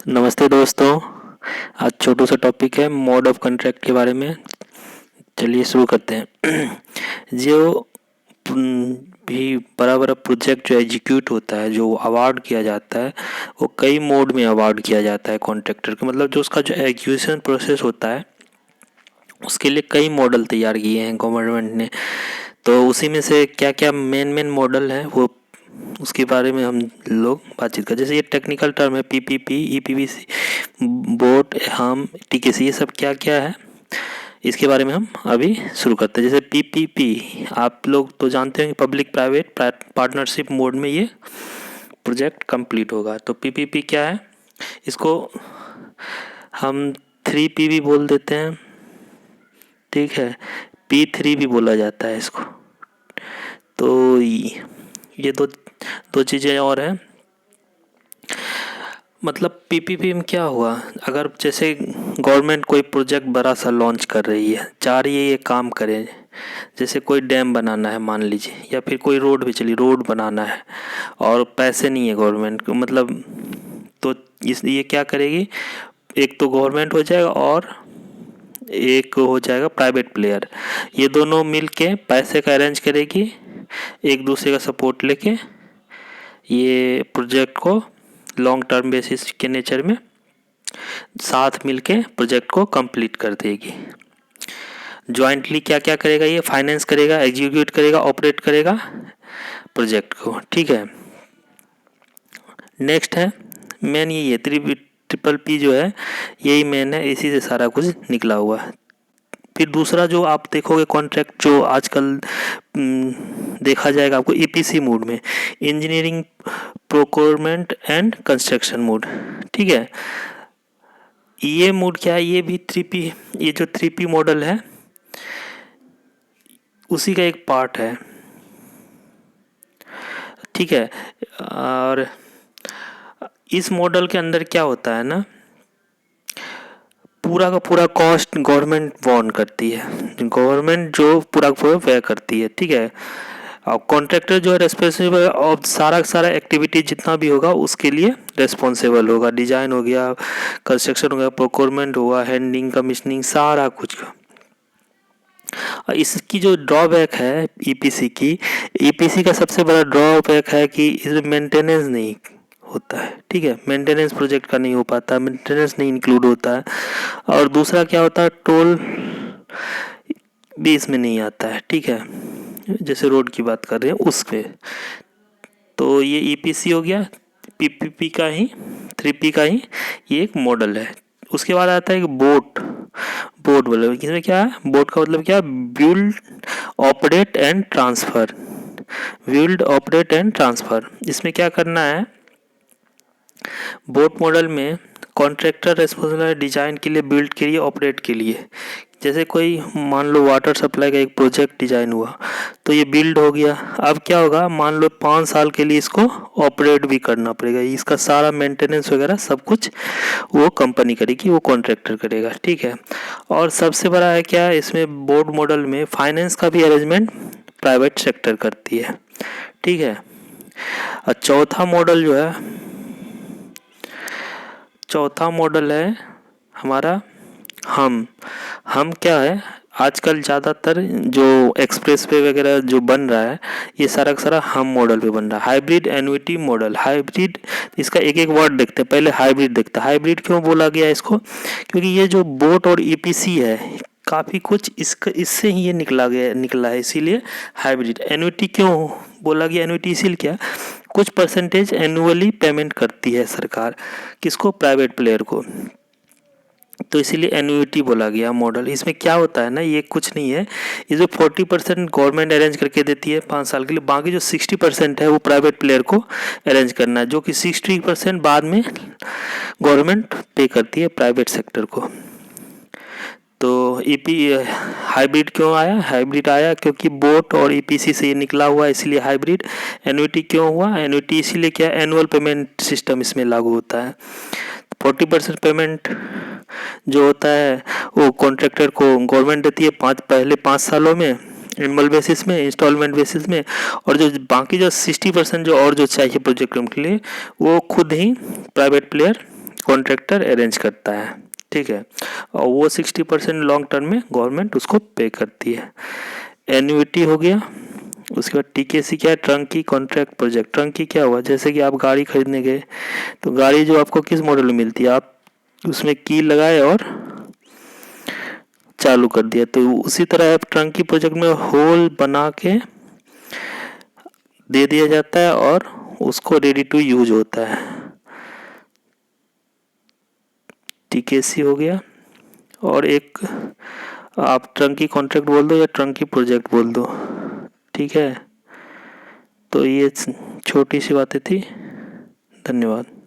नमस्ते दोस्तों। आज छोटू सा टॉपिक है मोड ऑफ कॉन्ट्रैक्ट के बारे में। चलिए शुरू करते हैं। जो भी बड़ा बड़ा प्रोजेक्ट जो एग्जीक्यूट होता है, जो अवार्ड किया जाता है, वो कई मोड में अवार्ड किया जाता है कॉन्ट्रैक्टर को। मतलब जो उसका जो एग्जीक्यूशन प्रोसेस होता है उसके लिए कई मॉडल तैयार किए हैं गवर्नमेंट ने। तो उसी में से क्या क्या मेन मॉडल है वो उसके बारे में हम लोग बातचीत करें। जैसे ये टेक्निकल टर्म है पीपीपी, ईपीवीसी, बोट, हम, टीकेसी, ये सब क्या क्या है इसके बारे में हम अभी शुरू करते हैं। जैसे पीपीपी आप लोग तो जानते हैं कि पब्लिक प्राइवेट पार्टनरशिप मोड में ये प्रोजेक्ट कंप्लीट होगा। तो पीपीपी क्या है, इसको हम 3P भी बोल देते हैं, ठीक है। P3 भी बोला जाता है इसको। तो ये दो चीज़ें और हैं। मतलब पीपीपी में क्या हुआ, अगर जैसे गवर्नमेंट कोई प्रोजेक्ट बड़ा सा लॉन्च कर रही है, चाह रही है ये काम करें, जैसे कोई डैम बनाना है मान लीजिए, या फिर कोई रोड भी चली, रोड बनाना है और पैसे नहीं है गवर्नमेंट को, मतलब तो इसलिए क्या करेगी, एक तो गवर्नमेंट हो जाएगा और एक हो जाएगा प्राइवेट प्लेयर। ये दोनों मिल के पैसे का अरेंज करेगी, एक दूसरे का सपोर्ट लेके ये प्रोजेक्ट को लॉन्ग टर्म बेसिस के नेचर में साथ मिलके प्रोजेक्ट को कंप्लीट कर देगी। जॉइंटली क्या क्या करेगा, ये फाइनेंस करेगा, एग्जीक्यूट करेगा, ऑपरेट करेगा प्रोजेक्ट को, ठीक है। नेक्स्ट है मेन, ये ट्रिपल पी जो है यही मेन है, इसी से सारा कुछ निकला हुआ है। फिर दूसरा जो आप देखोगे कॉन्ट्रैक्ट जो आजकल देखा जाएगा आपको ईपीसी मोड में, engineering procurement and construction mode, ठीक है। ये मोड क्या है, ये भी 3P, ये जो 3P मॉडल है उसी का एक पार्ट है, ठीक है। और इस मॉडल के अंदर क्या होता है ना, पूरा का पूरा कॉस्ट गवर्नमेंट वॉन करती है, गवर्नमेंट जो पूरा का पूरा व्यय करती है, ठीक है। और कॉन्ट्रैक्टर जो है रेस्पॉन्सिबल और सारा सारा एक्टिविटी जितना भी होगा उसके लिए रेस्पॉन्सिबल होगा। डिजाइन हो गया, कंस्ट्रक्शन हो गया, प्रोक्योरमेंट हुआ, हैंडलिंग, कमीशनिंग, सारा कुछ का। और इसकी जो ड्रॉबैक है ईपीसी का सबसे बड़ा ड्रॉबैक है कि इसमें मेंटेनेंस नहीं होता है, ठीक है। मेंटेनेंस प्रोजेक्ट का नहीं हो पाता, मेंटेनेंस नहीं इंक्लूड होता है। और दूसरा क्या होता है, टोल भी इसमें नहीं आता है, ठीक है। जैसे रोड की बात कर रहे हैं उस पे। तो ये ईपीसी हो गया, पीपीपी का ही, 3P का ही ये एक मॉडल है। उसके बाद आता है बोट। बोट मतलब इसमें क्या है, बोट का मतलब क्या, build operate and transfer. Build operate and transfer, इसमें क्या करना है, बोट मॉडल में कॉन्ट्रैक्टर रेस्पॉन्सिबल है डिजाइन के लिए, बिल्ड के लिए, ऑपरेट के लिए। जैसे कोई मान लो वाटर सप्लाई का एक प्रोजेक्ट डिजाइन हुआ तो ये बिल्ड हो गया। अब क्या होगा, मान लो 5 साल के लिए इसको ऑपरेट भी करना पड़ेगा, इसका सारा मेंटेनेंस वगैरह सब कुछ वो कंपनी करेगी, वो कॉन्ट्रैक्टर करेगा, ठीक है। और सबसे बड़ा है क्या, इसमें बोर्ड मॉडल में फाइनेंस का भी अरेंजमेंट प्राइवेट सेक्टर करती है, ठीक है। और चौथा मॉडल है हमारा हम क्या है, आजकल ज़्यादातर जो एक्सप्रेस वे वगैरह जो बन रहा है ये सारा का सारा हम मॉडल पे बन रहा है। हाइब्रिड एन्युटी मॉडल, हाइब्रिड, इसका एक एक वर्ड देखते हैं, पहले हाइब्रिड देखते हैं। हाइब्रिड क्यों बोला गया इसको, क्योंकि ये जो बोट और ईपीसी है काफ़ी कुछ इससे ही ये निकला है, इसीलिए हाइब्रिड। एन्युटी क्यों बोला गया, एन्युटी इसीलिए क्या, कुछ परसेंटेज एनुअली पेमेंट करती है सरकार, किसको, प्राइवेट प्लेयर को, तो इसीलिए एन्युटी बोला गया मॉडल। इसमें क्या होता है ना, ये कुछ नहीं है, ये जो 40% गवर्नमेंट अरेंज करके देती है 5 साल के लिए, बाकी जो 60% है वो प्राइवेट प्लेयर को अरेंज करना है, जो कि 60% बाद में गवर्नमेंट पे करती है प्राइवेट सेक्टर को। तो ईपी हाइब्रिड क्यों आया, हाइब्रिड आया क्योंकि बोट और ईपीसी से ये निकला हुआ है, इसलिए हाइब्रिड। एन्युटी क्यों हुआ, एन्युटी इसीलिए क्या, एनुअल पेमेंट सिस्टम इसमें लागू होता है। 40% पेमेंट जो होता है वो कॉन्ट्रैक्टर को गवर्नमेंट देती है पहले 5 सालों में, एनुअल बेसिस में, इंस्टॉलमेंट बेसिस में। और जो बाकी जो 60% जो और जो चाहिए प्रोजेक्ट के लिए वो खुद ही प्राइवेट प्लेयर कॉन्ट्रैक्टर अरेंज करता है, ठीक है, और वो 60% लॉन्ग टर्म में गवर्नमेंट उसको पे करती है। एन्युइटी हो गया। उसके बाद टीकेसी क्या है, ट्रंकी कॉन्ट्रैक्ट प्रोजेक्ट। ट्रंकी क्या हुआ, जैसे कि आप गाड़ी खरीदने गए तो गाड़ी जो आपको किस मॉडल में मिलती है, आप उसमें की लगाए और चालू कर दिया, तो उसी तरह आप ट्रंकी प्रोजेक्ट में होल बना के दे दिया जाता है और उसको रेडी टू यूज होता है। टीकेसी हो गया। और एक आप ट्रंकी कॉन्ट्रैक्ट बोल दो या ट्रंकी प्रोजेक्ट बोल दो, ठीक है। तो ये छोटी सी बातें थी। धन्यवाद।